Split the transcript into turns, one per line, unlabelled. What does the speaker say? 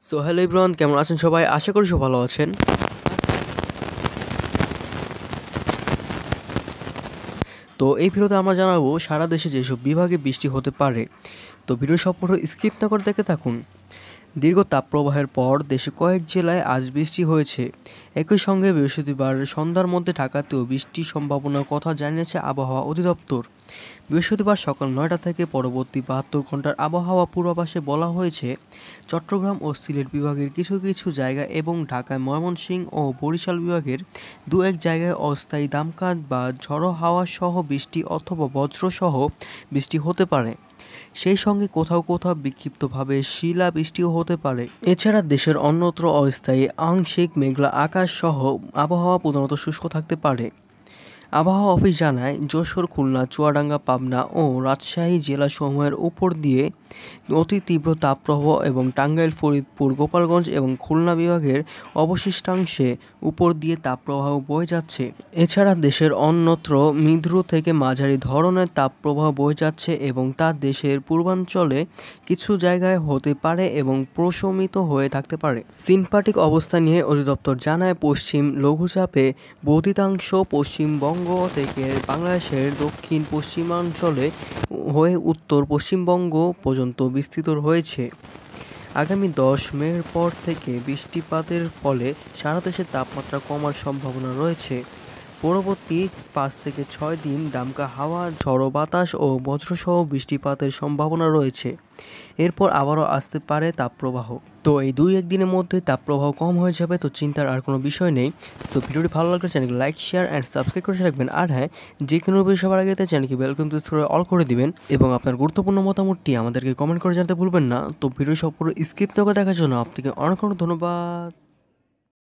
So hello everyone, কেমন আছেন সবাই? আশা করি সব ভালো আছেন। তো এই ভিডিওতে আমরা জানাবো সারা দেশে যেসব বিভাগে বৃষ্টি হতে পারে। তো ভিডিও সম্পূর্ণ স্কিপ না করে দেখতে থাকুন। দীর্ঘ তাপপ্রবাহের পর দেশে কয়েক জেলায় আজ বৃষ্টি হয়েছে। একই সঙ্গে বৃহস্পতিবার সন্ধ্যার মধ্যে ঢাকাতেও বৃষ্টির সম্ভাবনার কথা জানিয়েছে আবহাওয়া অধিদপ্তর। বৃহস্পতিবার সকাল ৯টা থেকে পরবর্তী ৭২ ঘন্টার আবহাওয়া পূর্বাভাসে বলা হয়েছে, চট্টগ্রাম ও সিলেট বিভাগের কিছু কিছু জায়গা এবং ঢাকায় ময়মনসিংহ ও বরিশাল বিভাগের দু এক জায়গায় অস্থায়ী দামকা বা ঝড়ো হাওয়া সহ বৃষ্টি অথবা বজ্রসহ বৃষ্টি হতে পারে। সেই সঙ্গে কোথাও কোথাও বিক্ষিপ্তভাবে শিলাবৃষ্টিও হতে পারে। এছাড়া দেশের অন্যত্র অস্থায়ী আংশিক মেঘলা আকাশ সহ আবহাওয়া প্রধানত শুষ্ক থাকতে পারে। আবহাওয়া অফিস জানায়, যশোর, খুলনা, চুয়াডাঙ্গা, পাবনা ও রাজশাহী জেলাসমূহের উপর দিয়ে অতি তীব্র তাপপ্রবাহ এবং টাঙ্গাইল, ফরিদপুর, গোপালগঞ্জ এবং খুলনা বিভাগের অবশিষ্টাংশে উপর দিয়ে তাপপ্রবাহ বয়ে যাচ্ছে। এছাড়া দেশের অন্যত্র মৃদু থেকে মাঝারি ধরনের তাপপ্রবাহ বয়ে যাচ্ছে এবং তা দেশের পূর্বাঞ্চলে কিছু জায়গায় হতে পারে এবং প্রশমিত হয়ে থাকতে পারে। সিনপাটিক অবস্থা নিয়ে অধিদপ্তর জানায়, পশ্চিম লঘুচাপে বর্ধিতাংশ পশ্চিমবঙ্গ থেকে বাংলাদেশের দক্ষিণ পশ্চিমাঞ্চলে হয়ে উত্তর পশ্চিমবঙ্গ পর্যন্ত বিস্তৃত হয়েছে। আগামী ১০ মের পর থেকে বৃষ্টিপাতের ফলে সারা দেশে তাপমাত্রা কমার সম্ভাবনা রয়েছে। পরবর্তী ৫ থেকে ৬ দিন দামকা হাওয়া, ঝড়ো বাতাস ও বজ্রসহ বৃষ্টিপাতের সম্ভাবনা রয়েছে। এরপর আবারও আসতে পারে তাপপ্রবাহ। তো এই ২-১ দিনের মধ্যে তাপপ্রবাহ কম হয়ে যাবে, তো চিন্তার আর কোনো বিষয় নেই। সো ভিডিওটি ভালো লাগলে চ্যানেলকে লাইক, শেয়ার অ্যান্ড সাবস্ক্রাইব করে রাখবেন। আর হ্যাঁ, যে কোনো বিষয় সবার আগে চ্যানেলকে ওয়েলকাম প্রেস করে অল করে দিবেন এবং আপনার গুরুত্বপূর্ণ মতামতটি আমাদেরকে কমেন্ট করে জানাতে ভুলবেন না। তো ভিডিও সম্পূর্ণ স্কিপ না করে দেখার জন্য আপনাকে অনেক অনেক ধন্যবাদ।